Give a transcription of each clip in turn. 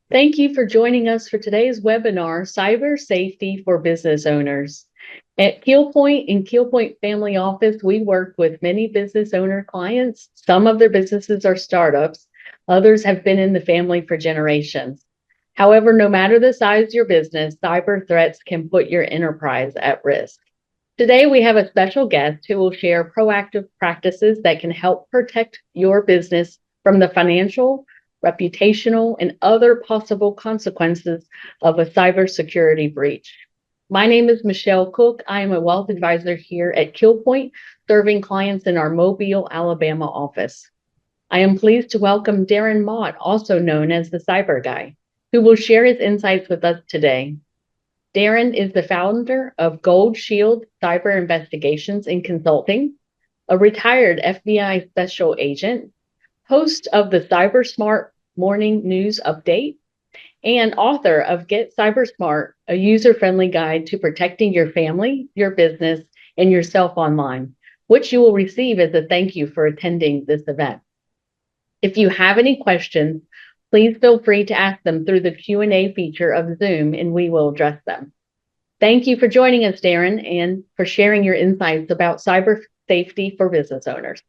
Thank you for joining us for today's webinar, Cyber Safety for Business Owners. At KeelPoint and KeelPoint Family Office, we work with many business owner clients. Some of their businesses are startups. Others have been in the family for generations. However, no matter the size of your business, cyber threats can put your enterprise at risk. Today, we have a special guest who will share proactive practices that can help protect your business from the financial, reputational, and other possible consequences of a cybersecurity breach. My name is Michelle Cook. I am a wealth advisor here at KillPoint, serving clients in our Mobile, Alabama office. I am pleased to welcome Darren Mott, also known as the Cyber Guy, who will share his insights with us today. Darren is the founder of Gold Shield Cyber Investigations and Consulting, a retired FBI special agent, host of the Cyber Smart Morning News Update, and author of Get Cyber Smart, a user-friendly guide to protecting your family, your business, and yourself online, which you will receive as a thank you for attending this event. If you have any questions, please feel free to ask them through the Q&A feature of Zoom, and we will address them. Thank you for joining us, Darren, and for sharing your insights about cyber safety for business owners.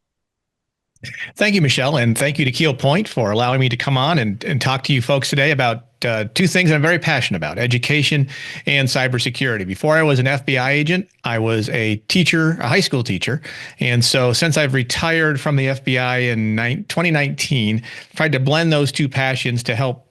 Thank you, Michelle, and thank you to Keel Point for allowing me to come on and talk to you folks today about two things I'm very passionate about: education and cybersecurity. Before I was an FBI agent, I was a teacher, a high school teacher. And so since I've retired from the FBI in 2019, tried to blend those two passions to help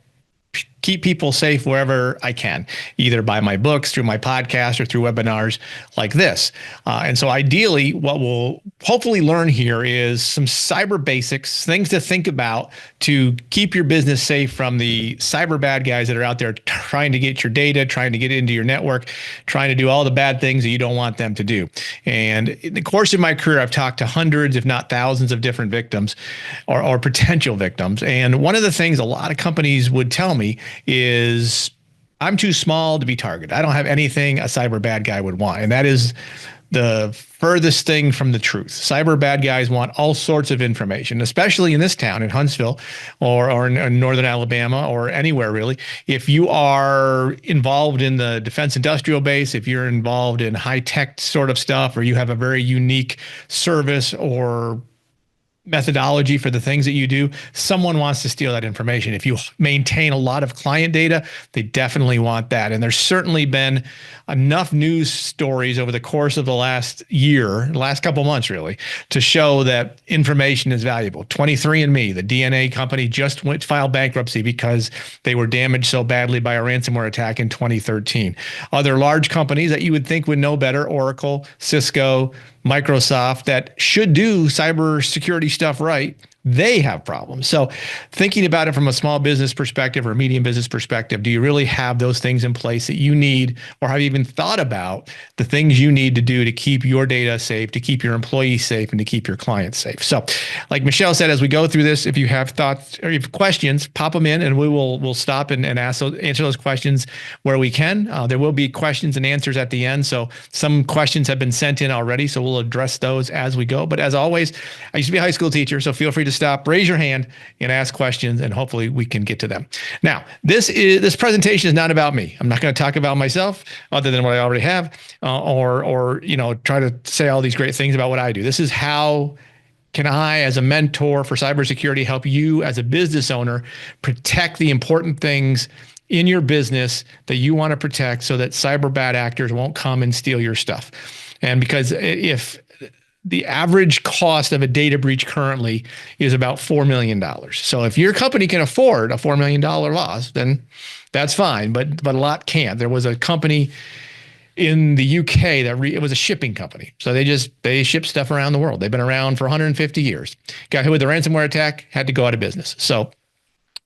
keep people safe wherever I can, either by my books, through my podcast, or through webinars like this. And so ideally, what we'll hopefully learn here is some cyber basics, things to think about to keep your business safe from the cyber bad guys that are out there trying to get your data, trying to get into your network, trying to do all the bad things that you don't want them to do. And in the course of my career, I've talked to hundreds, if not thousands, of different victims or potential victims. And one of the things a lot of companies would tell me is, I'm too small to be targeted. I don't have anything a cyber bad guy would want. And that is the furthest thing from the truth. Cyber bad guys want all sorts of information, especially in this town, in Huntsville, or in northern Alabama, or anywhere really. If you are involved in the defense industrial base, if you're involved in high tech sort of stuff, or you have a very unique service or methodology for the things that you do, someone wants to steal that information. If you maintain a lot of client data, they definitely want that. And there's certainly been enough news stories over the course of the last year, last couple months really, to show that information is valuable. 23andMe, the DNA company, just filed bankruptcy because they were damaged so badly by a ransomware attack in 2013. Other large companies that you would think would know better, Oracle, Cisco, Microsoft, that should do cybersecurity stuff right, they have problems. So thinking about it from a small business perspective or a medium business perspective, do you really have those things in place that you need, or have you even thought about the things you need to do to keep your data safe, to keep your employees safe, and to keep your clients safe? So like Michelle said, as we go through this, if you have thoughts or you have questions, pop them in and we'll stop and answer those questions where we can. There will be questions and answers at the end. So some questions have been sent in already, so we'll address those as we go. But as always, I used to be a high school teacher, so feel free to stop, raise your hand, and ask questions, and hopefully we can get to them. Now, this presentation is not about me. I'm not going to talk about myself other than what I already have, or try to say all these great things about what I do. This is how can I, as a mentor for cybersecurity, help you as a business owner protect the important things in your business that you want to protect, so that cyber bad actors won't come and steal your stuff. And because if the average cost of a data breach currently is about $4 million. So if your company can afford a $4 million loss, then that's fine, but a lot can't. There was a company in the UK that it was a shipping company. So they ship stuff around the world. They've been around for 150 years. Got hit with a ransomware attack, had to go out of business. So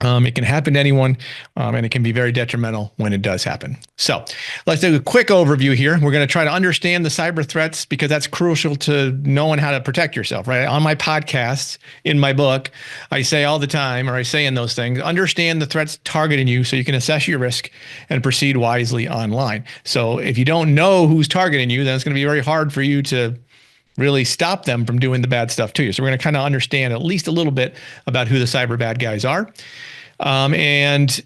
it can happen to anyone, and it can be very detrimental when it does happen. So let's do a quick overview here. We're going to try to understand the cyber threats, because that's crucial to knowing how to protect yourself, right? On my podcasts, in my book, I say all the time, or I say in those things, understand the threats targeting you so you can assess your risk and proceed wisely online. So if you don't know who's targeting you, then it's going to be very hard for you to really stop them from doing the bad stuff to you. So we're going to kind of understand at least a little bit about who the cyber bad guys are. And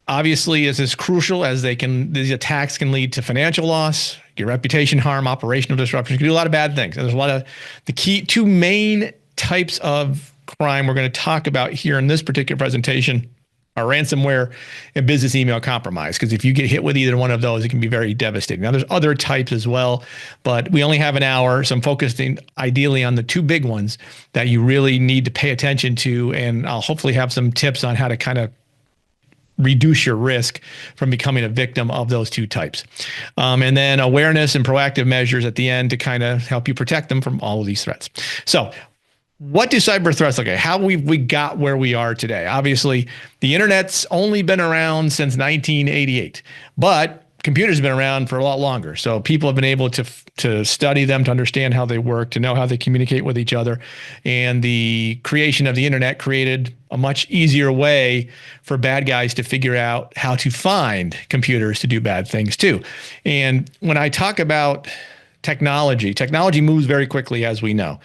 obviously is as crucial as these attacks can lead to financial loss, your reputation harm, operational disruption. You can do a lot of bad things. And there's a lot of the two main types of crime we're going to talk about here in this particular presentation are ransomware and business email compromise. Because if you get hit with either one of those, it can be very devastating. Now, there's other types as well, but we only have an hour, so I'm focusing ideally on the two big ones that you really need to pay attention to. And I'll hopefully have some tips on how to kind of reduce your risk from becoming a victim of those two types. And then awareness and proactive measures at the end to kind of help you protect them from all of these threats. So what do cyber threats look like? How we got where we are today? Obviously, the internet's only been around since 1988, but computers have been around for a lot longer. So people have been able to study them, to understand how they work, to know how they communicate with each other. And the creation of the internet created a much easier way for bad guys to figure out how to find computers to do bad things too. And when I talk about technology moves very quickly, as we know.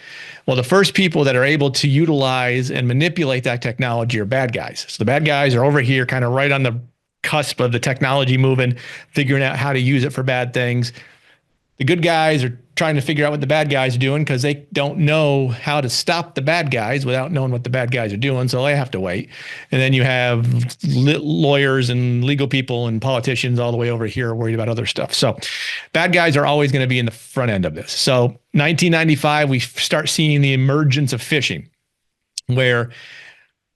Well, the first people that are able to utilize and manipulate that technology are bad guys. So the bad guys are over here kind of right on the cusp of the technology moving, figuring out how to use it for bad things. The good guys are trying to figure out what the bad guys are doing because they don't know how to stop the bad guys without knowing what the bad guys are doing. So they have to wait. And then you have lawyers and legal people and politicians all the way over here worried about other stuff. So bad guys are always going to be in the front end of this. So 1995, we start seeing the emergence of phishing, where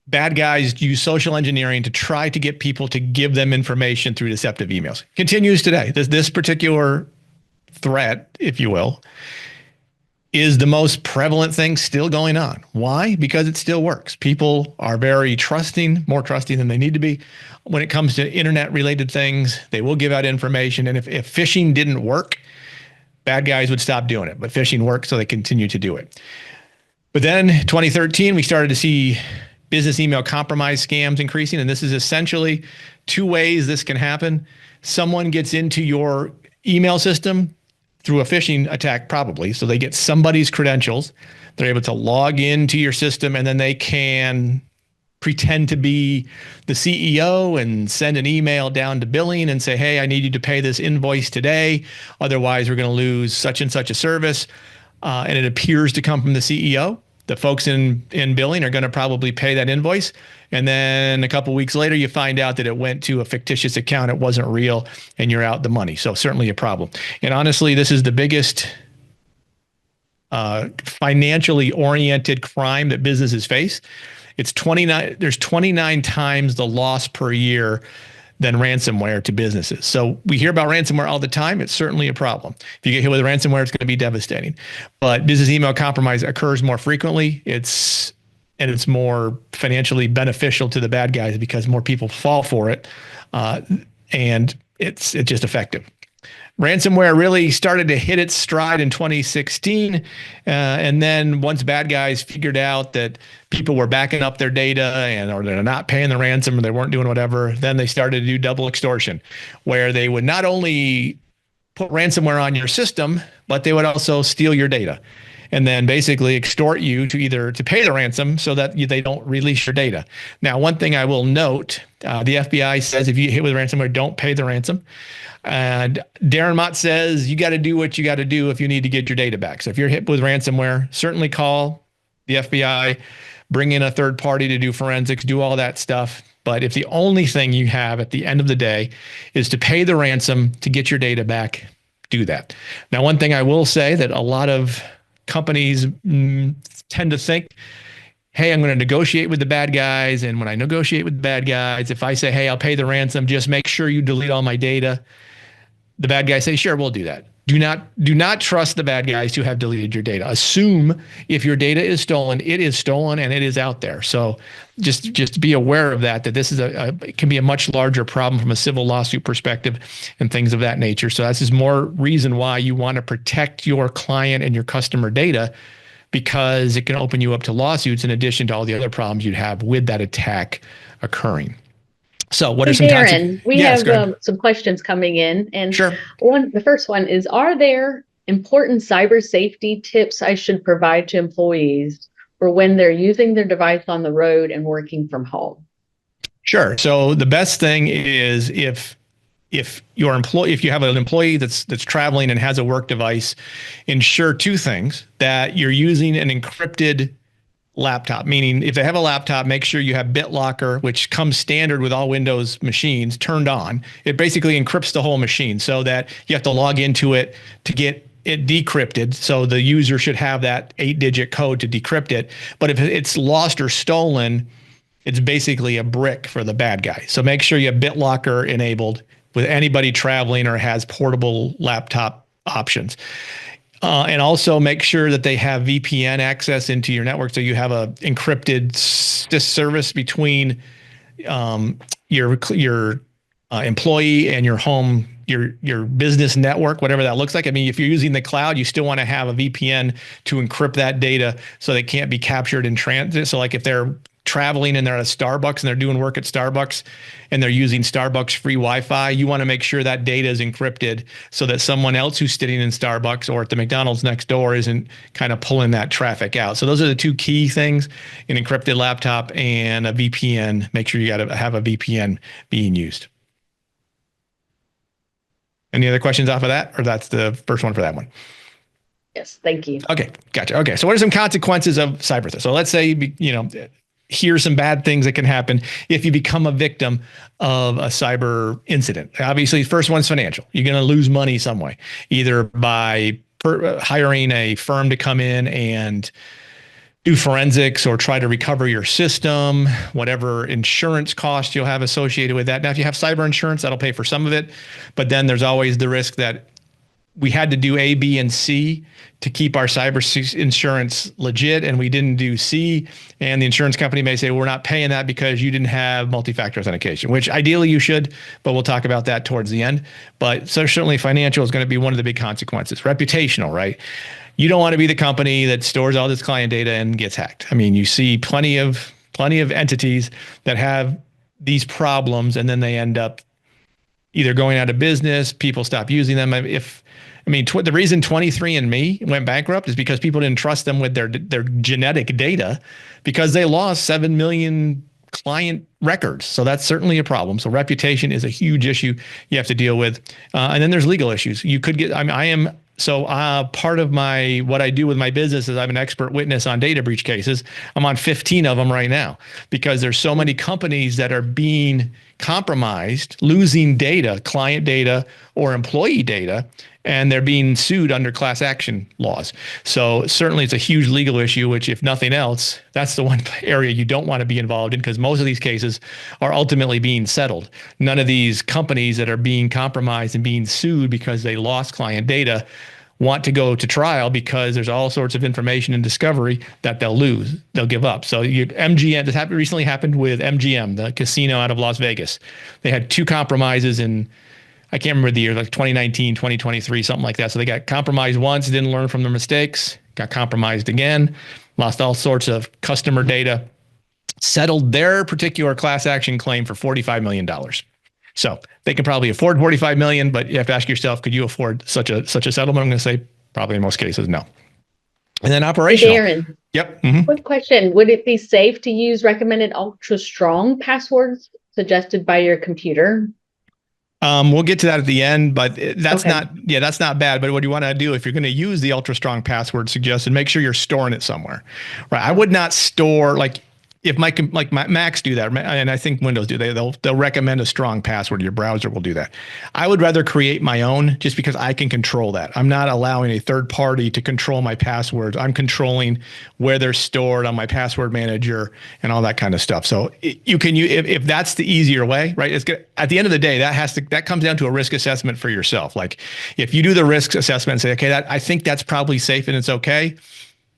bad guys use social engineering to try to get people to give them information through deceptive emails. Continues today. This particular threat, if you will, is the most prevalent thing still going on. Why? Because it still works. People are very trusting, more trusting than they need to be. When it comes to internet related things, they will give out information. And if phishing didn't work, bad guys would stop doing it. But phishing worked, so they continue to do it. But then 2013, we started to see business email compromise scams increasing. And this is essentially two ways this can happen. Someone gets into your email system through a phishing attack, probably. So they get somebody's credentials. They're able to log into your system, and then they can pretend to be the CEO and send an email down to billing and say, hey, I need you to pay this invoice today. Otherwise, we're going to lose such and such a service. And it appears to come from the CEO. The folks in billing are going to probably pay that invoice. And then a couple of weeks later, you find out that it went to a fictitious account. It wasn't real, and you're out the money. So certainly a problem. And honestly, this is the biggest financially oriented crime that businesses face. There's 29 times the loss per year than ransomware to businesses. So we hear about ransomware all the time. It's certainly a problem. If you get hit with ransomware, it's going to be devastating. But business email compromise occurs more frequently. It's more financially beneficial to the bad guys because more people fall for it, and it's just effective. Ransomware really started to hit its stride in 2016. And then once bad guys figured out that people were backing up their data or they're not paying the ransom or they weren't doing whatever, then they started to do double extortion, where they would not only put ransomware on your system, but they would also steal your data and then basically extort you to pay the ransom so that they don't release your data. Now, one thing I will note, the FBI says if you get hit with ransomware, don't pay the ransom. And Darren Mott says you got to do what you got to do if you need to get your data back. So if you're hit with ransomware, certainly call the FBI, bring in a third party to do forensics, do all that stuff. But if the only thing you have at the end of the day is to pay the ransom to get your data back, do that. Now, one thing I will say that a lot of companies tend to think, hey, I'm going to negotiate with the bad guys. And when I negotiate with the bad guys, if I say, hey, I'll pay the ransom, just make sure you delete all my data. The bad guys say, sure, we'll do that. Do not trust the bad guys to have deleted your data. Assume if your data is stolen, it is stolen and it is out there. So just be aware of that this is it can be a much larger problem from a civil lawsuit perspective and things of that nature. So that's just more reason why you want to protect your client and your customer data, because it can open you up to lawsuits in addition to all the other problems you'd have with that attack occurring. So what are some Darren, we Yes, have some questions coming in. And sure. The first one is, are there important cyber safety tips I should provide to employees for when they're using their device on the road and working from home? Sure. So the best thing is if you have an employee that's traveling and has a work device, ensure two things: that you're using an encrypted laptop, meaning if they have a laptop, make sure you have BitLocker, which comes standard with all Windows machines, turned on. It basically encrypts the whole machine so that you have to log into it to get it decrypted. So the user should have that 8-digit code to decrypt it. But if it's lost or stolen, it's basically a brick for the bad guy. So make sure you have BitLocker enabled with anybody traveling or has portable laptop options. And also make sure that they have VPN access into your network, so you have a encrypted service between your employee and your home, your business network, whatever that looks like. I mean, if you're using the cloud, you still want to have a VPN to encrypt that data so they can't be captured in transit. So like if they're traveling and they're at a Starbucks and they're doing work at Starbucks and they're using Starbucks free Wi-Fi, you want to make sure that data is encrypted so that someone else who's sitting in Starbucks or at the McDonald's next door isn't kind of pulling that traffic out. So those are the two key things: an encrypted laptop and a VPN. Make sure you got to have a VPN being used. Any other questions off of that, or that's the first one for that one? Yes, thank you. Okay, gotcha. Okay, so what are some consequences of cyber theft? So let's say, here's some bad things that can happen if you become a victim of a cyber incident. Obviously, the first one's financial. You're going to lose money some way, either by hiring a firm to come in and do forensics or try to recover your system, whatever insurance cost you'll have associated with that. Now, if you have cyber insurance, that'll pay for some of it, but then there's always the risk that we had to do A, B, and C to keep our cyber insurance legit, and we didn't do C. And the insurance company may say, we're not paying that because you didn't have multi-factor authentication, which ideally you should, but we'll talk about that towards the end. But so certainly financial is going to be one of the big consequences. Reputational, right? You don't want to be the company that stores all this client data and gets hacked. I mean, you see plenty of entities that have these problems, and then they end up either going out of business, people stop using them. The reason 23andMe went bankrupt is because people didn't trust them with their genetic data, because they lost 7 million client records. So that's certainly a problem. So reputation is a huge issue you have to deal with. And then there's legal issues. You could get, part of what I do with my business is I'm an expert witness on data breach cases. I'm on 15 of them right now because there's so many companies that are being compromised, losing data, client data or employee data, and they're being sued under class action laws. So certainly it's a huge legal issue, which if nothing else, that's the one area you don't want to be involved in, because most of these cases are ultimately being settled. None of these companies that are being compromised and being sued because they lost client data want to go to trial, because there's all sorts of information and discovery that they'll give up. So MGM, this recently happened with MGM, the casino out of Las Vegas. They had two compromises in, I can't remember the year, like 2019, 2023, something like that. So they got compromised once, didn't learn from their mistakes, got compromised again, lost all sorts of customer data, settled their particular class action claim for $45 million. So they can probably afford $45 million, but you have to ask yourself, could you afford such a settlement? I'm going to say probably in most cases, no. And then operational. Hey, Darren. Yep. Mm-hmm. Quick question. Would it be safe to use recommended ultra strong passwords suggested by your computer? We'll get to that at the end, but that's not bad. But what you want to do, if you're going to use the ultra strong password suggested, make sure you're storing it somewhere, right? I would not store, like if my Macs do that, and I think Windows do, they'll recommend a strong password. Your browser will do that. I would rather create my own, just because I can control that. I'm not allowing a third party to control my passwords. I'm controlling where they're stored on my password manager and all that kind of stuff. So you can use, if that's the easier way, right? It's good. At the end of the day, that comes down to a risk assessment for yourself. Like if you do the risk assessment and say, okay, I think that's probably safe and it's okay.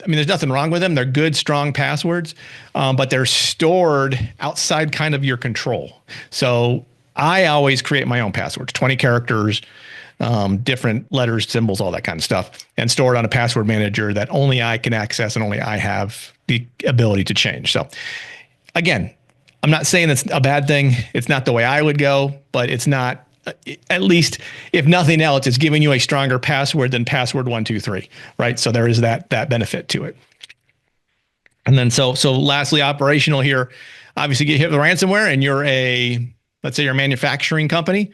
I mean, there's nothing wrong with them. They're good, strong passwords, but they're stored outside kind of your control. So I always create my own passwords, 20 characters, different letters, symbols, all that kind of stuff, and store it on a password manager that only I can access and only I have the ability to change. So again, I'm not saying it's a bad thing. It's not the way I would go, but it's not, at least if nothing else, it's giving you a stronger password than password 123, right? So there is that benefit to it. And then so lastly, operational here. obviously get hit with ransomware and let's say you're a manufacturing company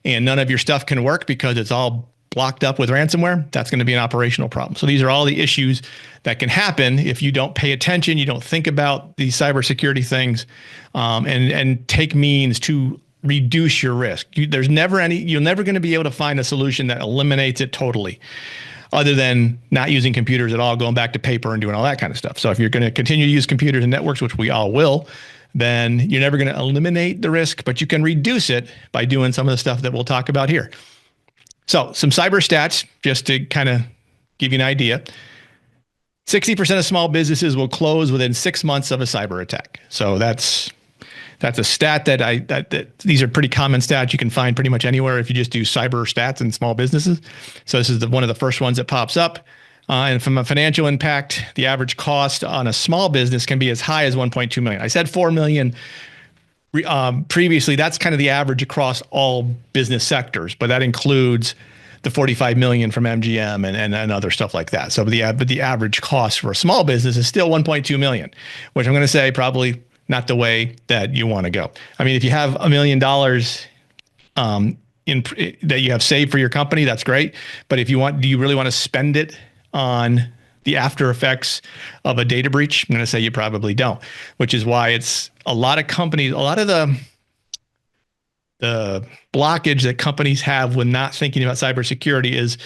and none of your stuff can work because it's all blocked up with ransomware, that's going to be an operational problem. So these are all the issues that can happen if you don't pay attention, you don't think about these cybersecurity things, and take means to reduce your risk. You're never going to be able to find a solution that eliminates it totally, other than not using computers at all, going back to paper and doing all that kind of stuff. So if you're going to continue to use computers and networks, which we all will, then you're never going to eliminate the risk, but you can reduce it by doing some of the stuff that we'll talk about here. So some cyber stats, just to kind of give you an idea. 60% of small businesses will close within 6 months of a cyber attack. So that's a stat that these are pretty common stats you can find pretty much anywhere if you just do cyber stats in small businesses. So this is one of the first ones that pops up. And from a financial impact, the average cost on a small business can be as high as 1.2 million. I said 4 million previously. That's kind of the average across all business sectors, but that includes the 45 million from MGM and other stuff like that. So but the average cost for a small business is still 1.2 million, which I'm going to say probably not the way that you want to go. I mean, if you have $1 million that you have saved for your company, that's great. But do you really want to spend it on the after effects of a data breach? I'm going to say you probably don't, which is why it's a lot of companies, a lot of the blockage that companies have when not thinking about cybersecurity is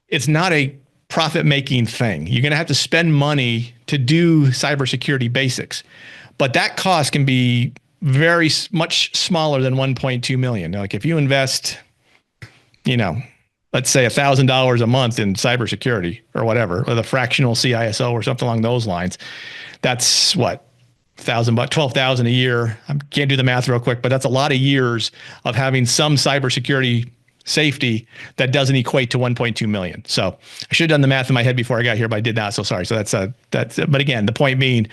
it's not a profit-making thing. You're going to have to spend money to do cybersecurity basics, but that cost can be very much smaller than 1.2 million. Like if you invest, let's say $1,000 a month in cybersecurity or whatever, or the fractional CISO or something along those lines, that's what, $1,000, $12,000 a year. I can't do the math real quick, but that's a lot of years of having some cybersecurity safety that doesn't equate to 1.2 million. So I should have done the math in my head before I got here, but I did not. So sorry. So but again, the point being,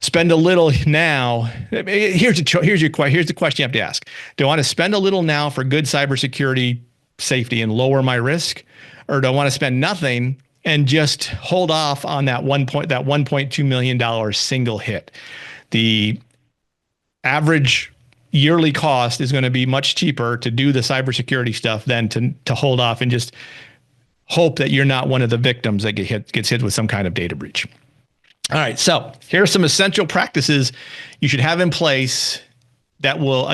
spend a little now. Here's the question you have to ask. Do I want to spend a little now for good cybersecurity safety and lower my risk? Or do I want to spend nothing and just hold off on that $1.2 million single hit? The average yearly cost is going to be much cheaper to do the cybersecurity stuff than to hold off and just hope that you're not one of the victims that gets hit with some kind of data breach. All right, so here are some essential practices you should have in place that will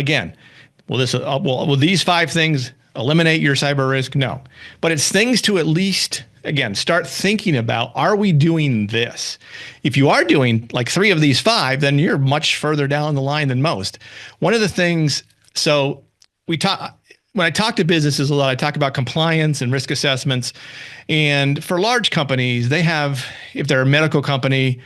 these 5 things eliminate your cyber risk? No, but it's things to at least, again, start thinking about, are we doing this? If you are doing like 3 of these 5, then you're much further down the line than most. One of the things, so when I talk to businesses a lot, I talk about compliance and risk assessments. And for large companies, they have, if they're a medical company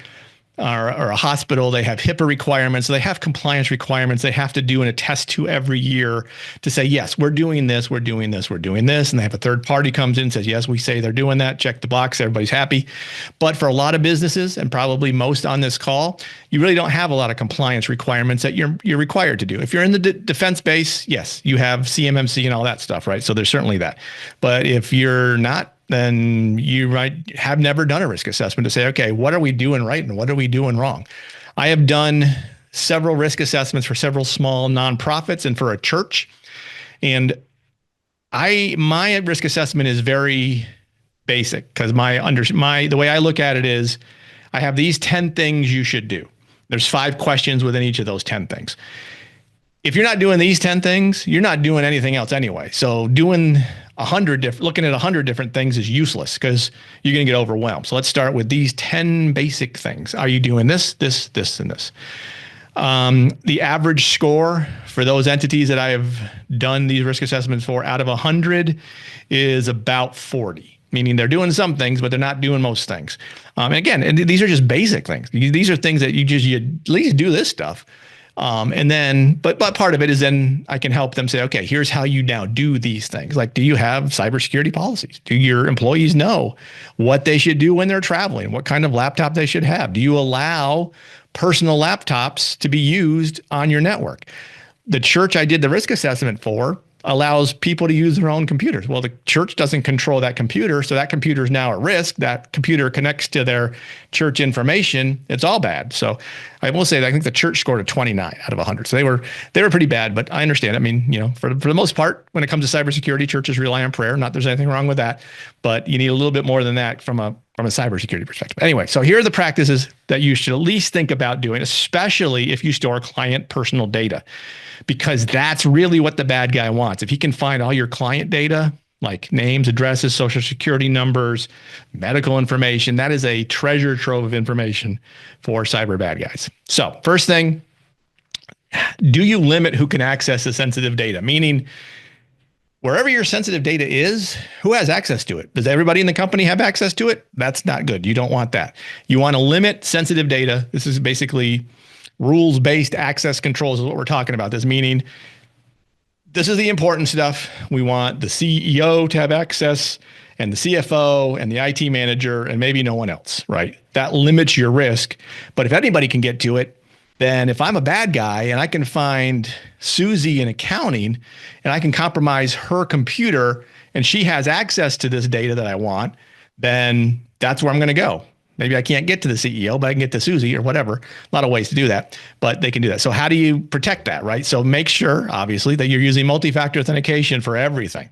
or a hospital, they have HIPAA requirements. They have compliance requirements they have to do and attest to every year to say, yes, we're doing this, we're doing this, we're doing this. And they have a third party comes in and says, yes, we say they're doing that. Check the box. Everybody's happy. But for a lot of businesses, and probably most on this call, you really don't have a lot of compliance requirements that you're required to do. If you're in the defense space, yes, you have CMMC and all that stuff, right? So there's certainly that. But if you're not, then you might have never done a risk assessment to say, okay, what are we doing right and what are we doing wrong? I have done several risk assessments for several small nonprofits and for a church. And my risk assessment is very basic because the way I look at it is I have these 10 things you should do. There's 5 questions within each of those 10 things. If you're not doing these 10 things, you're not doing anything else anyway. So looking at 100 different things is useless because you're going to get overwhelmed. So let's start with these 10 basic things. Are you doing this, this, this, and this? The average score for those entities that I have done these risk assessments for out of 100 is about 40, meaning they're doing some things, but they're not doing most things. And these are just basic things. These are things that you at least do this stuff. But part of it is then I can help them say, okay, here's how you now do these things. Like, do you have cybersecurity policies? Do your employees know what they should do when they're traveling? What kind of laptop they should have? Do you allow personal laptops to be used on your network? The church I did the risk assessment for, allows people to use their own computers. Well, the church doesn't control that computer, so that computer is now at risk. That computer connects to their church information. It's all bad. So I will say that I think the church scored a 29 out of 100. So they were pretty bad, but I understand. I mean, for the most part, when it comes to cybersecurity, churches rely on prayer. Not there's anything wrong with that, but you need a little bit more than that from a cybersecurity perspective. Anyway, so here are the practices that you should at least think about doing, especially if you store client personal data, because that's really what the bad guy wants. If he can find all your client data, like names, addresses, social security numbers, medical information, that is a treasure trove of information for cyber bad guys. So first thing, do you limit who can access the sensitive data? Meaning, wherever your sensitive data is, who has access to it? Does everybody in the company have access to it? That's not good. You don't want that. You want to limit sensitive data. This is basically rules-based access controls is what we're talking about. This meaning, this is the important stuff. We want the CEO to have access and the CFO and the IT manager and maybe no one else, right? That limits your risk. But if anybody can get to it, then if I'm a bad guy and I can find Susie in accounting and I can compromise her computer and she has access to this data that I want, then that's where I'm going to go. Maybe I can't get to the CEO, but I can get to Susie or whatever. A lot of ways to do that, but they can do that. So how do you protect that, right? So make sure, obviously, that you're using multi-factor authentication for everything.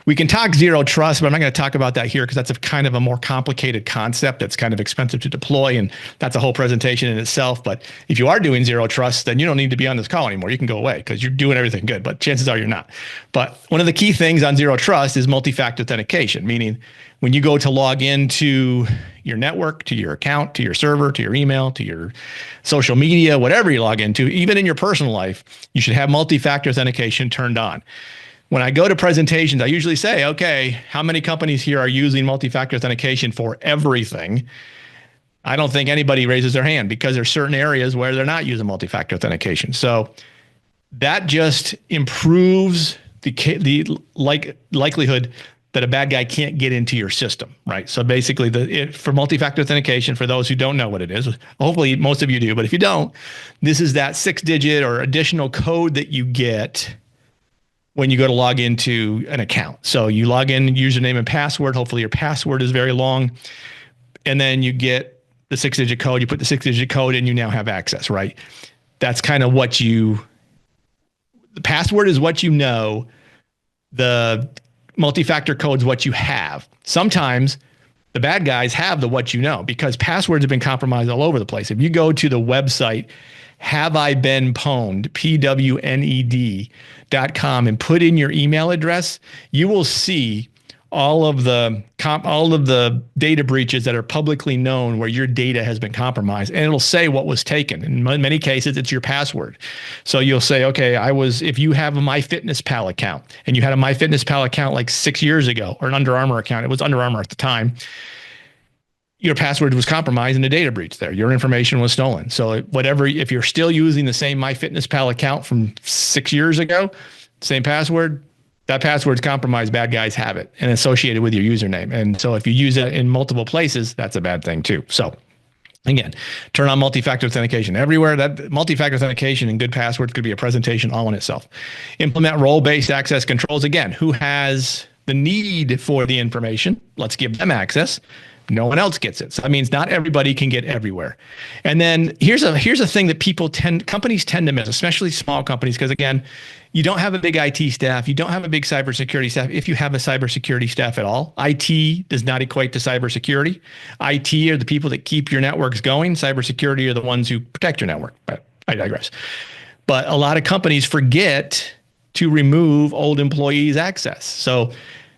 We can talk zero trust, but I'm not going to talk about that here because that's a kind of a more complicated concept that's kind of expensive to deploy, and that's a whole presentation in itself. But if you are doing zero trust, then you don't need to be on this call anymore. You can go away because you're doing everything good, but chances are you're not. But one of the key things on zero trust is multi-factor authentication, meaning when you go to log into your network, to your account, to your server, to your email, to your social media, whatever you log into, even in your personal life, you should have multi-factor authentication turned on. When I go to presentations, I usually say, okay, how many companies here are using multi-factor authentication for everything? I don't think anybody raises their hand because there's certain areas where they're not using multi-factor authentication. So that just improves the likelihood that a bad guy can't get into your system, right? So basically, for multi-factor authentication, for those who don't know what it is, hopefully most of you do, but if you don't, this is that 6-digit or additional code that you get when you go to log into an account. So you log in, username and password. Hopefully your password is very long. And then you get the 6-digit code. You put the 6-digit code in, you now have access, right? That's kind of the password is what you know. The multi-factor code is what you have. Sometimes the bad guys have the what you know because passwords have been compromised all over the place. If you go to the website, have I been pwned, PWNED.com, and put in your email address, you will see all of the data breaches that are publicly known where your data has been compromised, and it'll say what was taken. In many cases, it's your password. So you'll say, okay, if you have a MyFitnessPal account and you had a MyFitnessPal account like 6 years ago, or an Under Armour account, it was Under Armour at the time, your password was compromised and a data breach there. Your information was stolen. So if you're still using the same MyFitnessPal account from 6 years ago, same password, that password's compromised. Bad guys have it and associated with your username. And so if you use it in multiple places, that's a bad thing too. So again, turn on multi-factor authentication everywhere. That multi-factor authentication and good passwords could be a presentation all in itself. Implement role-based access controls. Again, who has the need for the information? Let's give them access. No one else gets it. So that means not everybody can get everywhere. And then here's a thing that companies tend to miss, especially small companies, because again, you don't have a big IT staff. You don't have a big cybersecurity staff. If you have a cybersecurity staff at all, IT does not equate to cybersecurity. IT are the people that keep your networks going. Cybersecurity are the ones who protect your network. But I digress. But a lot of companies forget to remove old employees' access. So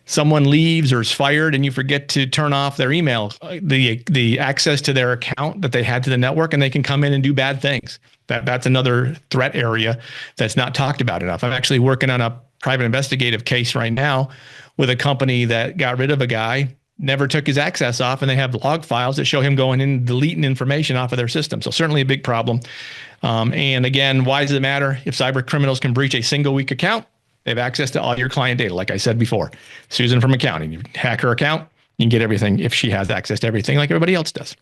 someone leaves or is fired and you forget to turn off their email, the access to their account that they had to the network, and they can come in and do bad things. That's another threat area that's not talked about enough. I'm actually working on a private investigative case right now with a company that got rid of a guy, never took his access off, and they have log files that show him going in and deleting information off of their system. So certainly a big problem. And again, why does it matter? If cyber criminals can breach a single weak account, they have access to all your client data. Like I said before, Susan from accounting, you hack her account, You can get everything if she has access to everything like everybody else does.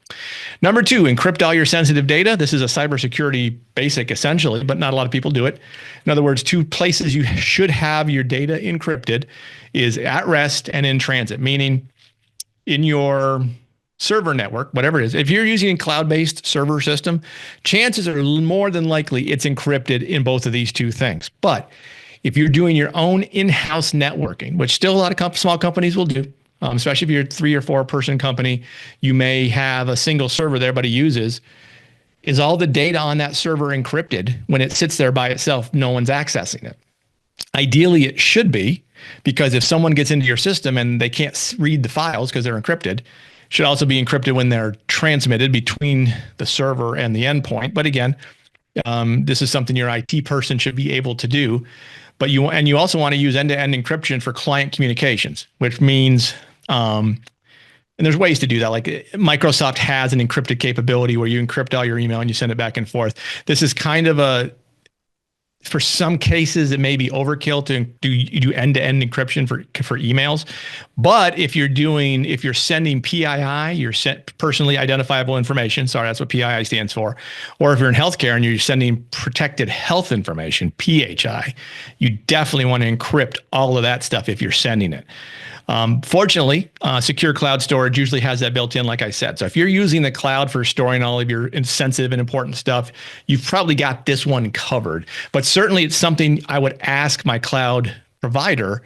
Number 2, encrypt all your sensitive data. This is a cybersecurity basic essentially, but not a lot of people do it. In other words, 2 places you should have your data encrypted is at rest and in transit, meaning in your server network, whatever it is. If you're using a cloud-based server system, chances are more than likely it's encrypted in both of these 2 things. But if you're doing your own in-house networking, which still a lot of small companies will do, especially if you're a 3 or 4 person company, you may have a single server there, but it uses, is all the data on that server encrypted when it sits there by itself, no one's accessing it. Ideally, it should be, because if someone gets into your system and they can't read the files because they're encrypted, it should also be encrypted when they're transmitted between the server and the endpoint. But again, this is something your IT person should be able to do. But you also want to use end-to-end encryption for client communications, which means, and there's ways to do that. Like Microsoft has an encrypted capability where you encrypt all your email and you send it back and forth. This is kind of for some cases, it may be overkill to do end-to-end encryption for emails. But if you're sending PII, you're personally identifiable information. Sorry, that's what PII stands for. Or if you're in healthcare and you're sending protected health information, PHI, you definitely want to encrypt all of that stuff if you're sending it. Fortunately, secure cloud storage usually has that built in, like I said. So if you're using the cloud for storing all of your sensitive and important stuff, you've probably got this one covered. But certainly it's something I would ask my cloud provider,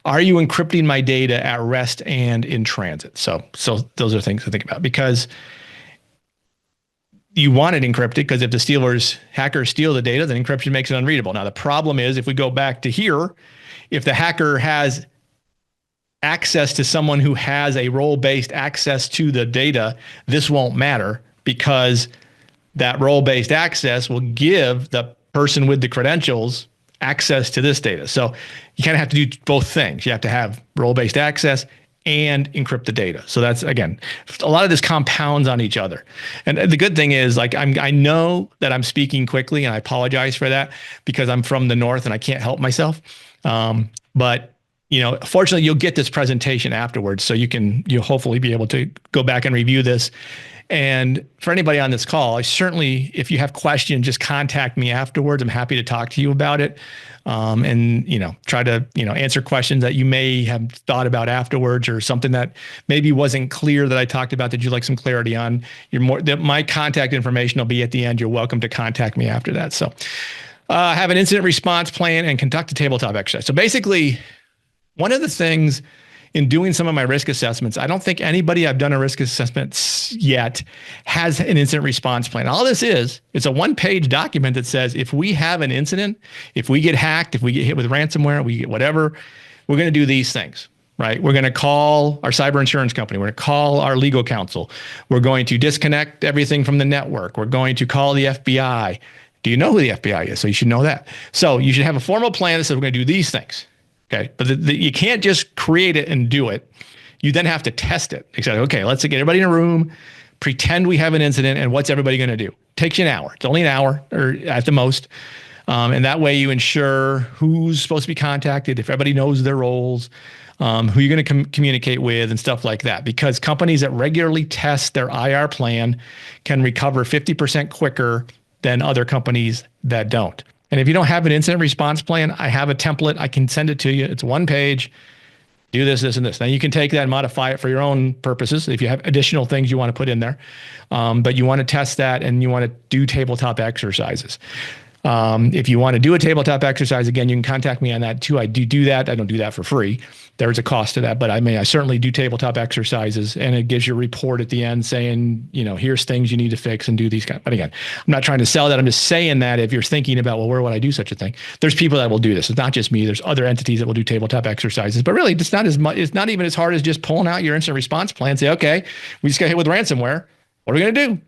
are you encrypting my data at rest and in transit? So those are things to think about, because you want it encrypted, because if the hackers steal the data, then encryption makes it unreadable. Now, the problem is, if we go back to here, if the hacker has access to someone who has a role-based access to the data, this won't matter, because that role-based access will give the person with the credentials access to this data. So you kind of have to do both things. You have to have role-based access and encrypt the data. So that's, again, a lot of this compounds on each other. And the good thing is, like, I know that I'm speaking quickly, and I apologize for that, because I'm from the North and I can't help myself. But fortunately, you'll get this presentation afterwards, so you'll hopefully be able to go back and review this. And for anybody on this call, if you have questions, just contact me afterwards. I'm happy to talk to you about it, and try to answer questions that you may have thought about afterwards, or something that maybe wasn't clear that I talked about that you'd like some clarity on. My contact information will be at the end. You're welcome to contact me after that. So have an incident response plan and conduct a tabletop exercise. So basically, one of the things in doing some of my risk assessments, I don't think anybody I've done a risk assessment yet has an incident response plan. All this is, it's a 1-page document that says, if we have an incident, if we get hacked, if we get hit with ransomware, we get whatever, we're going to do these things, right? We're going to call our cyber insurance company. We're going to call our legal counsel. We're going to disconnect everything from the network. We're going to call the FBI. Do you know who the FBI is? So you should know that. So you should have a formal plan that says we're going to do these things. Okay, but you can't just create it and do it. You then have to test it. Exactly. Okay, let's get everybody in a room, pretend we have an incident, and what's everybody going to do? Takes you an hour. It's only an hour, or at the most. And that way you ensure who's supposed to be contacted, if everybody knows their roles, who you're going to communicate with, and stuff like that. Because companies that regularly test their IR plan can recover 50% quicker than other companies that don't. And if you don't have an incident response plan, I have a template. I can send it to you. It's 1 page. Do this, this, and this. Now you can take that and modify it for your own purposes if you have additional things you want to put in there. But you want to test that, and you want to do tabletop exercises. If you want to do a tabletop exercise, again, you can contact me on that too. I do that. I don't do that for free. There's a cost to that, but I certainly do tabletop exercises, and it gives you a report at the end saying, here's things you need to fix and do these kind. But again, I'm not trying to sell that. I'm just saying that if you're thinking about, well, where would I do such a thing? There's people that will do this. It's not just me. There's other entities that will do tabletop exercises, but really it's not as much. It's not even as hard as just pulling out your incident response plan and say, okay, we just got hit with ransomware. What are we going to do?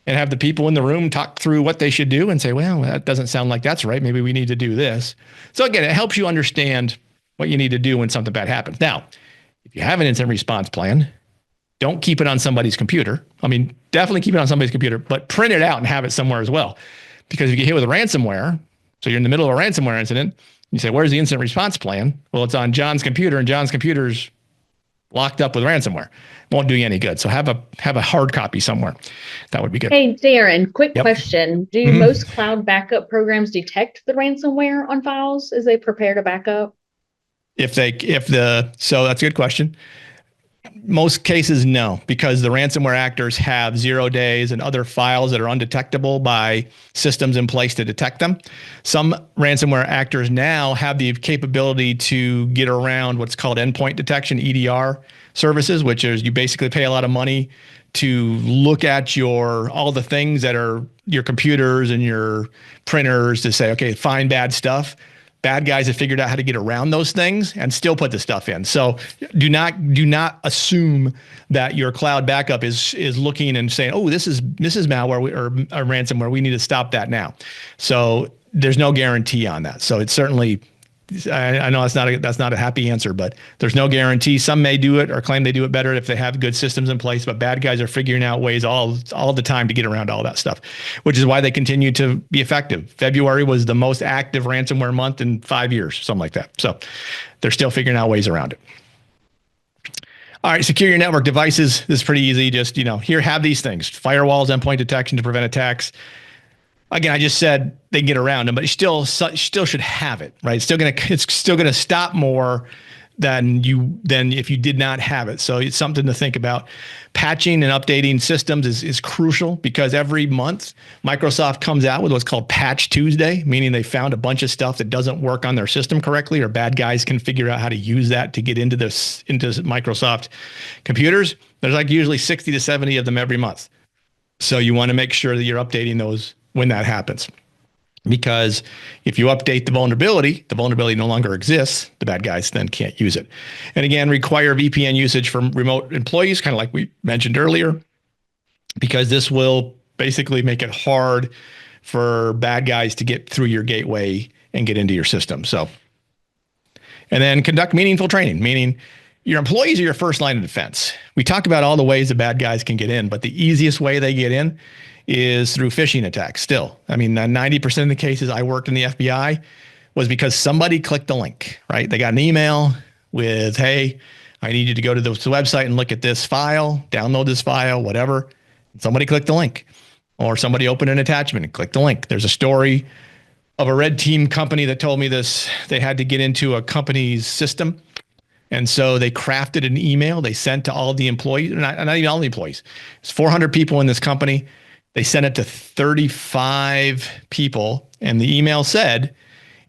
And have the people in the room talk through what they should do and say, well, that doesn't sound like that's right. Maybe we need to do this. So again, it helps you understand what you need to do when something bad happens. Now, if you have an incident response plan, don't keep it on somebody's computer. I mean, definitely keep it on somebody's computer, but print it out and have it somewhere as well. Because if you get hit with a ransomware, so you're in the middle of a ransomware incident, you say, where's the incident response plan? Well, it's on John's computer, and John's computer's locked up with ransomware. Won't do you any good. So have a hard copy somewhere. That would be good. Hey, Darren, quick Yep. question. Do most cloud backup programs detect the ransomware on files as they prepare to back up? So that's a good question. Most cases, no, because the ransomware actors have 0 days and other files that are undetectable by systems in place to detect them. Some ransomware actors now have the capability to get around what's called endpoint detection, EDR services, which is you basically pay a lot of money to look at all the things that are your computers and your printers to say, okay, find bad stuff. Bad guys have figured out how to get around those things and still put the stuff in. So do not assume that your cloud backup is looking and saying, oh, this is malware or ransomware. We need to stop that now. So there's no guarantee on that. So it's certainly, I know that's not a happy answer, but there's no guarantee. Some may do it or claim they do it better if they have good systems in place, but bad guys are figuring out ways all the time to get around all that stuff, which is why they continue to be effective. February was the most active ransomware month in 5 years, something like that. So they're still figuring out ways around it. All right, secure your network devices. This is pretty easy. Just, here, have these things: firewalls, endpoint detection to prevent attacks. Again, I just said they can get around them, but you still should have it, right? It's still gonna stop more than if you did not have it. So it's something to think about. Patching and updating systems is crucial, because every month Microsoft comes out with what's called Patch Tuesday, meaning they found a bunch of stuff that doesn't work on their system correctly, or bad guys can figure out how to use that to get into Microsoft computers. There's like usually 60 to 70 of them every month. So you want to make sure that you're updating those when that happens. Because if you update the vulnerability no longer exists. The bad guys then can't use it. And again, require VPN usage from remote employees, kind of like we mentioned earlier, because this will basically make it hard for bad guys to get through your gateway and get into your system. So, and then conduct meaningful training, meaning your employees are your first line of defense. We talk about all the ways the bad guys can get in, but the easiest way they get in is through phishing attacks still. I mean, 90% of the cases I worked in the FBI was because somebody clicked a link, right? They got an email with, hey, I need you to go to this website and look at this file, download this file, whatever. Somebody clicked the link, or somebody opened an attachment and clicked the link. There's a story of a red team company that told me this. They had to get into a company's system. And so they crafted an email they sent to all the employees, not even all the employees. It's 400 people in this company. They sent it to 35 people, and the email said,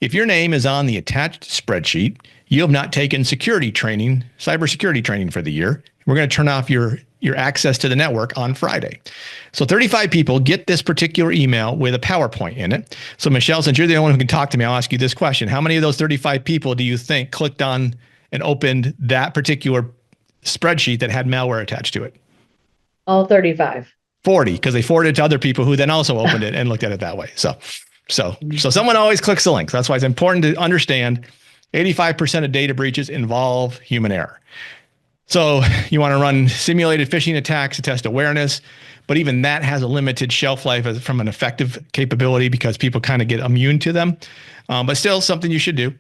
if your name is on the attached spreadsheet, you have not taken security training, cybersecurity training for the year. We're going to turn off your access to the network on Friday. So 35 people get this particular email with a PowerPoint in it. So Michelle, since you're the only one who can talk to me, I'll ask you this question. How many of those 35 people do you think clicked on and opened that particular spreadsheet that had malware attached to it? All 35. 40, because they forwarded it to other people who then also opened it and looked at it that way. So someone always clicks the link. That's why it's important to understand 85% of data breaches involve human error. So you want to run simulated phishing attacks to test awareness, but even that has a limited shelf life from an effective capability because people kind of get immune to them. But still something you should do.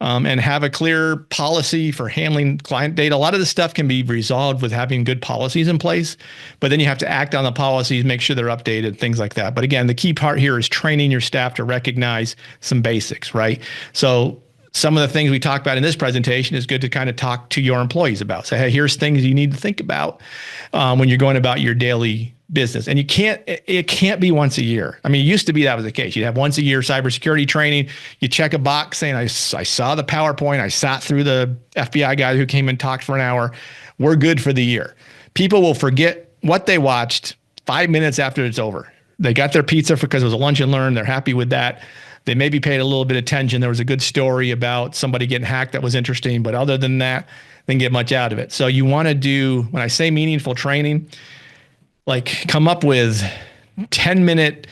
And have a clear policy for handling client data. A lot of this stuff can be resolved with having good policies in place, but then you have to act on the policies, make sure they're updated, things like that. But again, the key part here is training your staff to recognize some basics, right? So some of the things we talked about in this presentation is good to kind of talk to your employees about. Say, hey, here's things you need to think about when you're going about your daily business. And it can't be once a year. I mean, it used to be that was the case. You'd have once a year cybersecurity training. You check a box saying, I saw the PowerPoint. I sat through the FBI guy who came and talked for an hour. We're good for the year. People will forget what they watched 5 minutes after it's over. They got their pizza because it was a lunch and learn. They're happy with that. They maybe paid a little bit of attention. There was a good story about somebody getting hacked that was interesting, but other than that, they didn't get much out of it. So you want to do, when I say meaningful training, like come up with 10-minute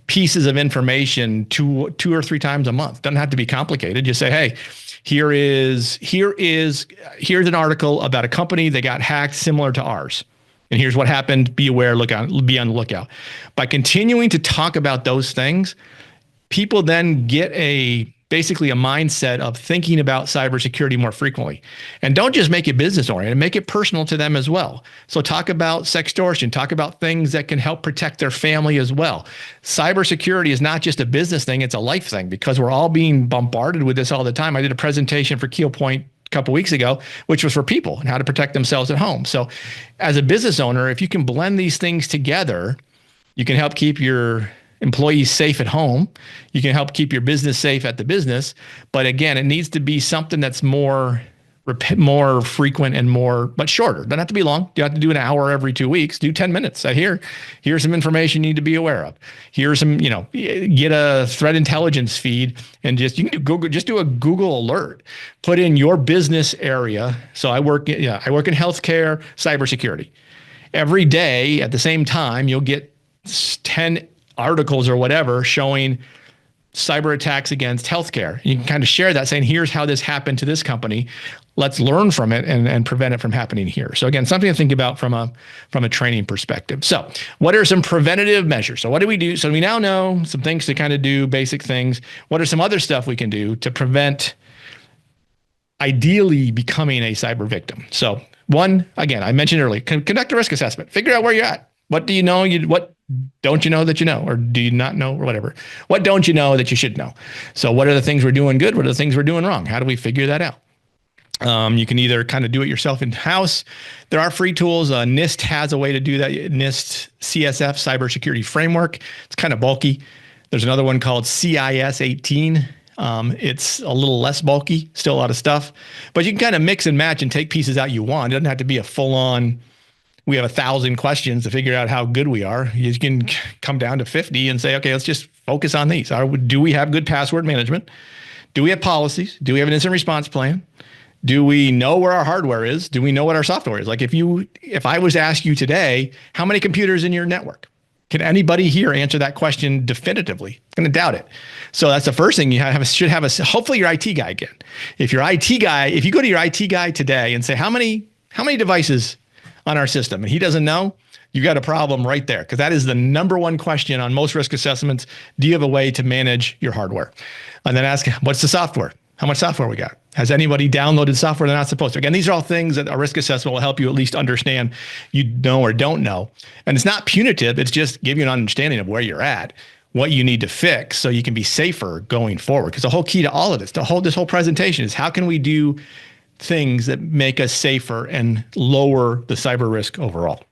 pieces of information two or three times a month. Doesn't have to be complicated. Just say, hey, here's an article about a company that got hacked similar to ours. And here's what happened. Be aware, be on the lookout. By continuing to talk about those things, people then get a basically a mindset of thinking about cybersecurity more frequently. And don't just make it business oriented, make it personal to them as well. So talk about sextortion, talk about things that can help protect their family as well. Cybersecurity is not just a business thing, it's a life thing, because we're all being bombarded with this all the time. I did a presentation for Keel Point a couple weeks ago, which was for people and how to protect themselves at home. So as a business owner, if you can blend these things together, you can help keep your employees safe at home. You can help keep your business safe at the business. But again, it needs to be something that's more frequent and but shorter. Doesn't have to be long. You have to do an hour every 2 weeks. Do 10 minutes. Here's some information you need to be aware of. Here's some, get a threat intelligence feed and you can do Google, just do a Google alert. Put in your business area. So I work in healthcare, cybersecurity. Every day at the same time, you'll get 10 articles or whatever showing cyber attacks against healthcare. You can kind of share that, saying, here's how this happened to this company. Let's learn from it and prevent it from happening here. So again, something to think about from a training perspective. So what are some preventative measures? So what do we do? So we now know some things to kind of do, basic things. What are some other stuff we can do to prevent ideally becoming a cyber victim? So one, again, I mentioned earlier, conduct a risk assessment. Figure out where you're at. What do you know? What don't you know that you know, or do you not know, or whatever? What don't you know that you should know? So what are the things we're doing good? What are the things we're doing wrong? How do we figure that out? You can either kind of do it yourself in-house. There are free tools. NIST has a way to do that. NIST CSF, Cybersecurity Framework. It's kind of bulky. There's another one called CIS 18. It's a little less bulky, still a lot of stuff, but you can kind of mix and match and take pieces out you want. It doesn't have to be a full-on, we have 1,000 questions to figure out how good we are. You can come down to 50 and say, okay, let's just focus on these. Do we have good password management? Do we have policies? Do we have an incident response plan? Do we know where our hardware is? Do we know what our software is? Like if I was to ask you today, how many computers in your network? Can anybody here answer that question definitively? I'm going to doubt it. So that's the first thing you should have hopefully your IT guy again. If you go to your IT guy today and say, how many devices on our system, and he doesn't know, you got a problem right there, because that is the number one question on most risk assessments. Do you have a way to manage your hardware? And then ask, what's the software? How much software we got? Has anybody downloaded software they're not supposed to? Again, these are all things that a risk assessment will help you at least understand you know or don't know. And it's not punitive. It's just give you an understanding of where you're at, what you need to fix so you can be safer going forward. Because the whole key to all of this whole presentation is how can we do things that make us safer and lower the cyber risk overall.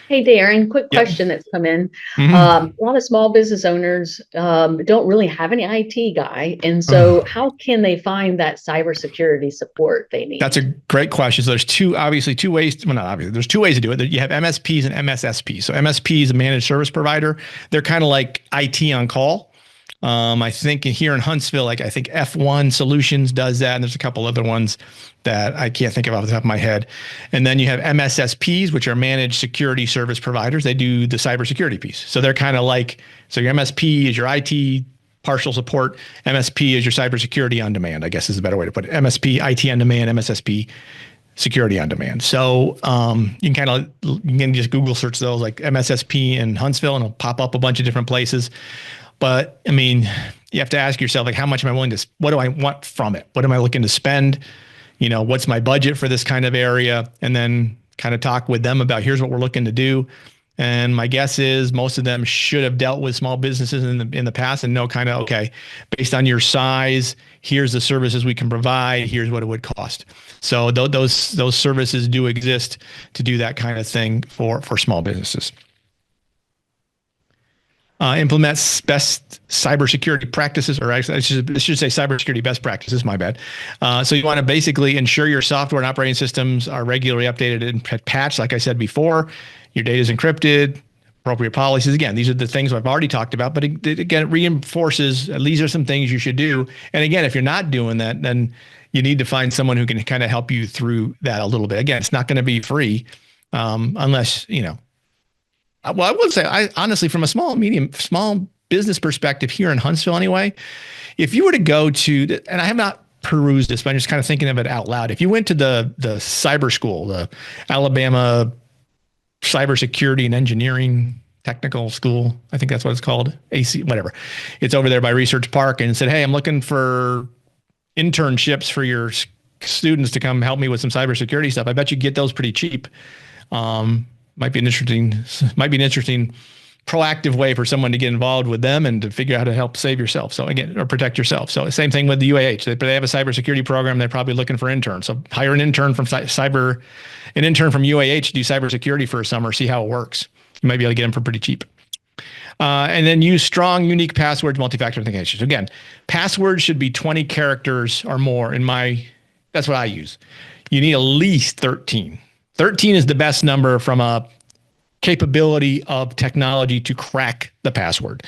Hey, Darren, quick Yep. question that's come in. Mhm. A lot of small business owners don't really have any IT guy. And so how can they find that cybersecurity support they need? That's a great question. So there's two ways. Well, not obviously. There's two ways to do it. You have MSPs and MSSPs. So MSP is a managed service provider. They're kind of like IT on call. I think here in Huntsville, I think F1 Solutions does that. And there's a couple other ones that I can't think of off the top of my head. And then you have MSSPs, which are managed security service providers. They do the cybersecurity piece. So they're kind of so your MSP is your IT partial support. MSP is your cybersecurity on demand, I guess is a better way to put it. MSP, IT on demand, MSSP, security on demand. So you can just Google search those like MSSP in Huntsville and it'll pop up a bunch of different places. But I mean, you have to ask yourself, how much am I willing to, what do I want from it? What am I looking to spend? What's my budget for this kind of area? And then kind of talk with them about, here's what we're looking to do. And my guess is most of them should have dealt with small businesses in the past and know okay, based on your size, here's the services we can provide. Here's what it would cost. So those services do exist to do that kind of thing for small businesses. Implements best cybersecurity practices, or actually, I should say cybersecurity best practices, my bad. So you want to basically ensure your software and operating systems are regularly updated and patched, like I said before. Your data is encrypted, appropriate policies. Again, these are the things I've already talked about, but it reinforces, these are some things you should do. And again, if you're not doing that, then you need to find someone who can kind of help you through that a little bit. Again, it's not going to be free unless, well, I would say, honestly, from a small business perspective here in Huntsville anyway, if you were to go to, and I have not perused this, but I'm just kind of thinking of it out loud. If you went to the cyber school, the Alabama Cybersecurity and Engineering Technical School. I think that's what it's called. AC, whatever. It's over there by Research Park, and said, hey, I'm looking for internships for your students to come help me with some cybersecurity stuff. I bet you get those pretty cheap. Might be an interesting proactive way for someone to get involved with them and to figure out how to help save yourself. So again, or protect yourself. So same thing with the UAH. They have a cybersecurity program. They're probably looking for interns. So hire an intern from UAH to do cybersecurity for a summer, see how it works. You might be able to get them for pretty cheap. And then use strong, unique passwords, multi-factor authentication. So again, passwords should be 20 characters or more that's what I use. You need at least 13. 13 is the best number from a capability of technology to crack the password.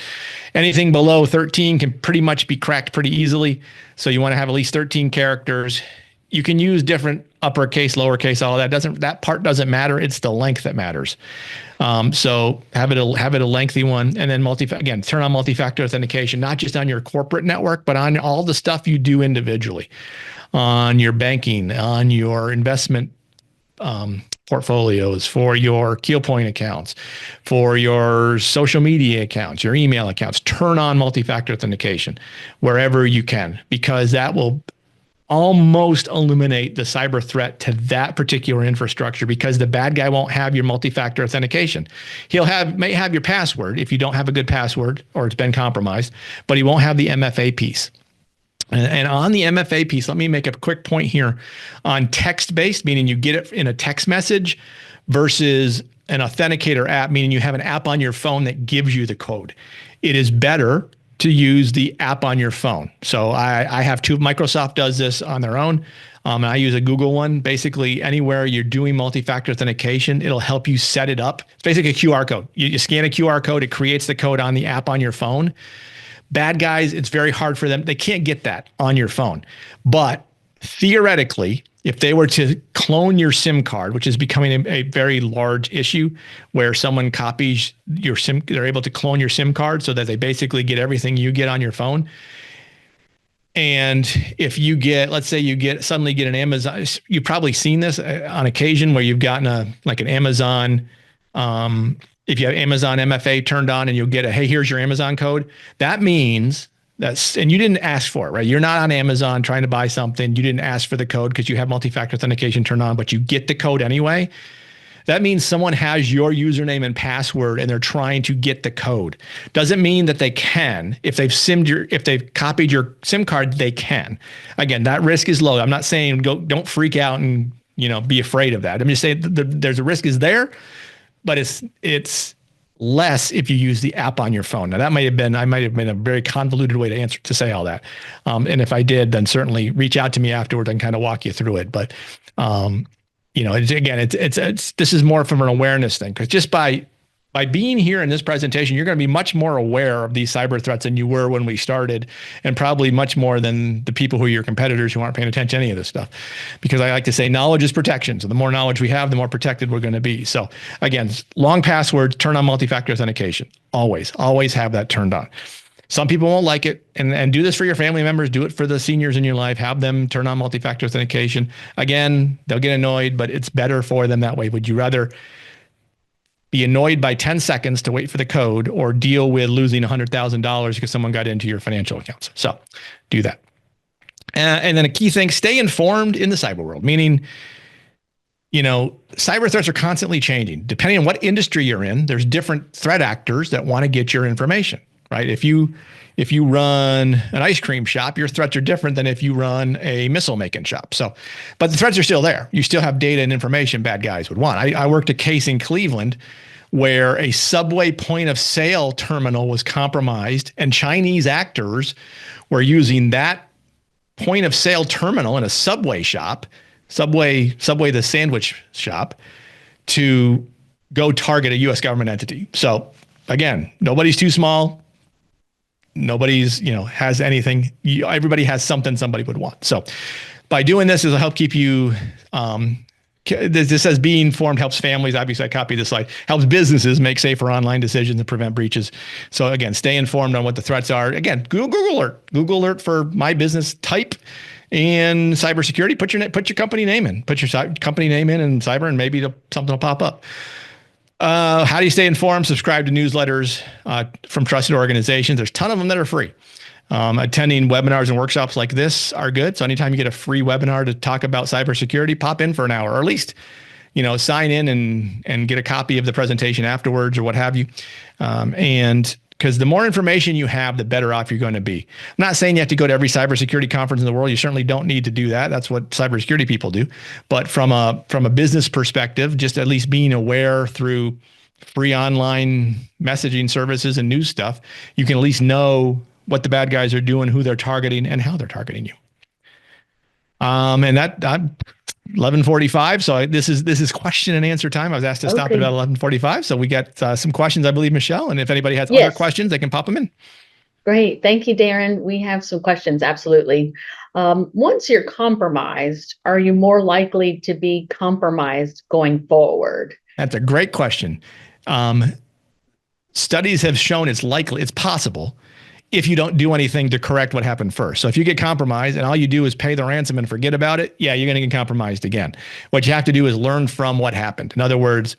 Anything below 13 can pretty much be cracked pretty easily. So you want to have at least 13 characters. You can use different uppercase, lowercase, all of that. That part doesn't matter. It's the length that matters. So have it a lengthy one, and then turn on multi-factor authentication, not just on your corporate network, but on all the stuff you do individually, on your banking, on your investment portfolios, for your KeelPoint accounts, for your social media accounts, your email accounts. Turn on multi-factor authentication wherever you can, because that will almost eliminate the cyber threat to that particular infrastructure, because the bad guy won't have your multi-factor authentication. May have your password if you don't have a good password or it's been compromised, but he won't have the MFA piece. And on the MFA piece, let me make a quick point here on text-based, meaning you get it in a text message, versus an authenticator app, meaning you have an app on your phone that gives you the code. It is better to use the app on your phone. So I have two. Microsoft does this on their own. And I use a Google one. Basically, anywhere you're doing multi-factor authentication, it'll help you set it up. It's basically a QR code. You scan a QR code, it creates the code on the app on your phone. Bad guys, it's very hard for them. They can't get that on your phone. But theoretically, if they were to clone your SIM card, which is becoming a very large issue, where someone copies your SIM, they're able to clone your SIM card so that they basically get everything you get on your phone. And if you get, let's say you suddenly get an Amazon, you've probably seen this on occasion where you've gotten an Amazon, if you have Amazon MFA turned on and you'll get hey, here's your Amazon code. That means and you didn't ask for it, right? You're not on Amazon trying to buy something. You didn't ask for the code because you have multi-factor authentication turned on, but you get the code anyway. That means someone has your username and password and they're trying to get the code. Doesn't mean that they can. If they've copied your SIM card, they can. Again, that risk is low. I'm not saying don't freak out and be afraid of that. I'm just saying there's a risk is there, but it's less if you use the app on your phone. Now that might have been a very convoluted way to say all that. And if I did, then certainly reach out to me afterwards and kind of walk you through it. But this is more from an awareness thing, because just by being here in this presentation, you're going to be much more aware of these cyber threats than you were when we started, and probably much more than the people who are your competitors who aren't paying attention to any of this stuff. Because I like to say knowledge is protection. So the more knowledge we have, the more protected we're going to be. So again, long passwords, turn on multi-factor authentication. Always have that turned on. Some people won't like it, and do this for your family members. Do it for the seniors in your life. Have them turn on multi-factor authentication. Again, they'll get annoyed, but it's better for them that way. Would you rather be annoyed by 10 seconds to wait for the code, or deal with losing $100,000 because someone got into your financial accounts? So do that. And then a key thing, stay informed in the cyber world, meaning, cyber threats are constantly changing. Depending on what industry you're in, there's different threat actors that want to get your information, right? If you run an ice cream shop, your threats are different than if you run a missile making shop. So, but the threats are still there. You still have data and information bad guys would want. I worked a case in Cleveland where a Subway point of sale terminal was compromised, and Chinese actors were using that point of sale terminal in a Subway shop, Subway the sandwich shop, to go target a US government entity. So again, nobody's too small. Nobody's, has anything. Everybody has something somebody would want. So by doing this, it'll help keep you, this says being informed helps families. Obviously I copied this slide, helps businesses make safer online decisions and prevent breaches. So again, stay informed on what the threats are. Again, Google Alert for my business type and cybersecurity. Put your company name in, and cyber, and maybe something will pop up. How do you stay informed? Subscribe to newsletters from trusted organizations. There's a ton of them that are free. Attending webinars and workshops like this are good. So anytime you get a free webinar to talk about cybersecurity, pop in for an hour, or at least, sign in and get a copy of the presentation afterwards or what have you. And because the more information you have, the better off you're going to be. I'm not saying you have to go to every cybersecurity conference in the world. You certainly don't need to do that. That's what cybersecurity people do. But from a business perspective, just at least being aware through free online messaging services and news stuff, you can at least know what the bad guys are doing, who they're targeting, and how they're targeting you. And that I'm 11:45. So this is question and answer time. I was asked to stop at about 11:45. So we got some questions, I believe, Michelle. And if anybody has other questions, they can pop them in. Great. Thank you, Darren. We have some questions. Absolutely. Once you're compromised, are you more likely to be compromised going forward? That's a great question. Studies have shown it's possible if you don't do anything to correct what happened first. So if you get compromised and all you do is pay the ransom and forget about it, yeah, you're going to get compromised again. What you have to do is learn from what happened. In other words,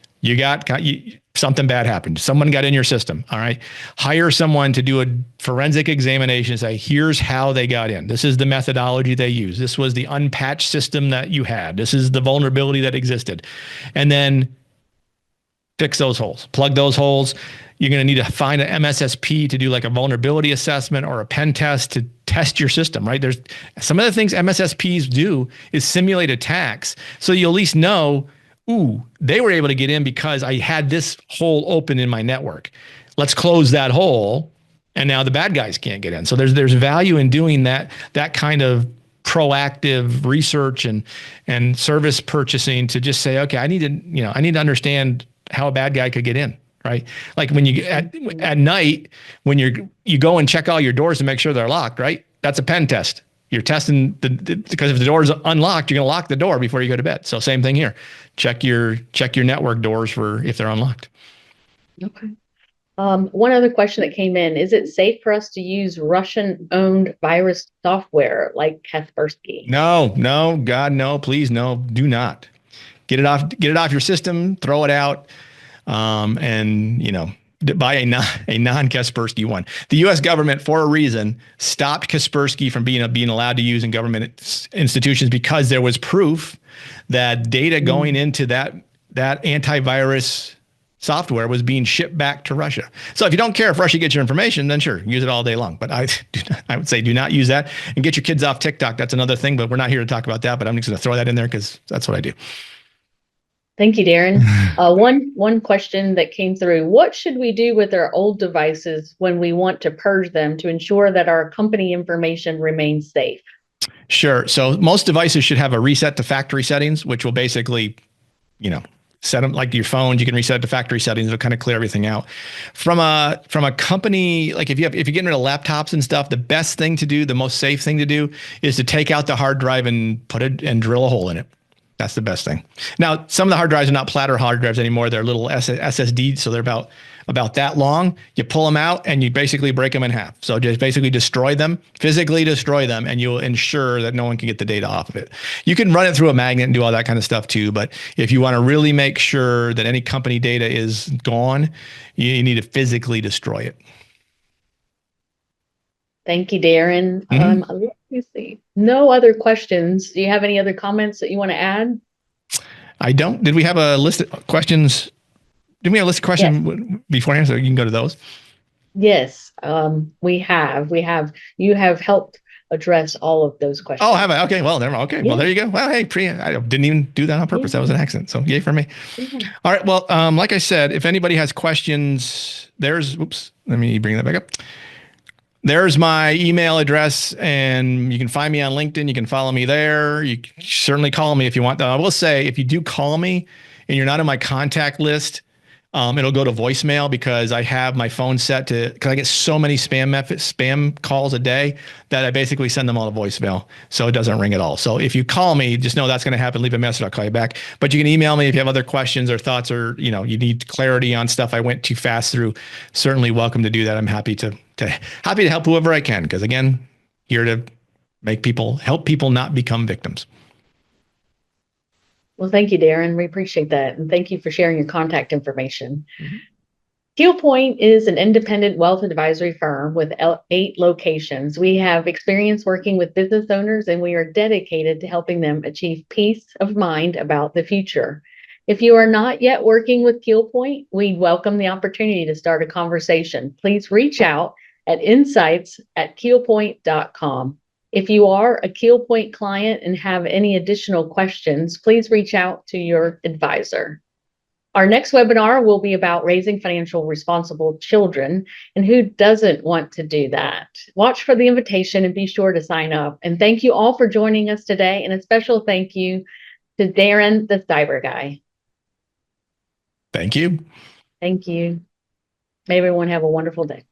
something bad happened. Someone got in your system. All right. Hire someone to do a forensic examination and say, here's how they got in. This is the methodology they used. This was the unpatched system that you had. This is the vulnerability that existed. And then fix those holes, plug those holes. You're going to need to find an MSSP to do like a vulnerability assessment or a pen test to test your system, right? There's some of the things MSSPs do is simulate attacks. So you at least know, they were able to get in because I had this hole open in my network. Let's close that hole. And now the bad guys can't get in. So there's value in doing that kind of proactive research and service purchasing to just say, okay, I need to understand how a bad guy could get in. Right. Like when you at night, when you go and check all your doors to make sure they're locked. Right. That's a pen test. You're testing because if the door is unlocked, you're going to lock the door before you go to bed. So same thing here. Check your network doors for if they're unlocked. Okay. One other question that came in, is it safe for us to use Russian-owned virus software like Kaspersky? No, God, no, please, no, do not. Get it off your system, throw it out. And buy a non-Kaspersky one. The U.S. government, for a reason, stopped Kaspersky from being allowed to use in government institutions because there was proof that data going into that antivirus software was being shipped back to Russia. So if you don't care if Russia gets your information, then sure, use it all day long. But I would say do not use that and get your kids off TikTok. That's another thing, but we're not here to talk about that. But I'm just going to throw that in there because that's what I do. Thank you, Darren. One question that came through, what should we do with our old devices when we want to purge them to ensure that our company information remains safe? Sure. So most devices should have a reset to factory settings, which will basically, set them like your phones. You can reset to factory settings. It'll kind of clear everything out. From a company, like if you're getting rid of laptops and stuff, the best thing to do, the most safe thing to do is to take out the hard drive and drill a hole in it. That's the best thing. Now, some of the hard drives are not platter hard drives anymore. They're little SSDs, so they're about that long. You pull them out and you basically break them in half. So just basically physically destroy them, and you'll ensure that no one can get the data off of it. You can run it through a magnet and do all that kind of stuff too, but if you want to really make sure that any company data is gone, you need to physically destroy it. Thank you, Darren. Let me see. No other questions. Do you have any other comments that you want to add? I don't. Did we have a list of questions? Did we have a list of questions beforehand so you can go to those? Yes, we have. You have helped address all of those questions. Oh, have I? Okay. Well, well, there you go. Well, hey, Priya, I didn't even do that on purpose. That was an accident. So yay for me. All right. Well, like I said, if anybody has questions, let me bring that back up. There's my email address, and you can find me on LinkedIn. You can follow me there. You can certainly call me if you want. I will say, if you do call me and you're not on my contact list, it'll go to voicemail because I have my phone set because I get so many spam calls a day that I basically send them all to voicemail. So it doesn't ring at all. So if you call me, just know that's going to happen. Leave a message. I'll call you back. But you can email me if you have other questions or thoughts, or, you need clarity on stuff I went too fast through. Certainly welcome to do that. I'm happy to help whoever I can. Because again, here to help people not become victims. Well, thank you, Darren. We appreciate that. And thank you for sharing your contact information. Mhm. Keel Point is an independent wealth advisory firm with 8 locations. We have experience working with business owners, and we are dedicated to helping them achieve peace of mind about the future. If you are not yet working with Keel Point, we welcome the opportunity to start a conversation. Please reach out at insights@keelpoint.com. If you are a Keel Point client and have any additional questions, please reach out to your advisor. Our next webinar will be about raising financial responsible children, and who doesn't want to do that? Watch for the invitation and be sure to sign up. And thank you all for joining us today, and a special thank you to Darren, the cyber guy. Thank you. Thank you. May everyone have a wonderful day.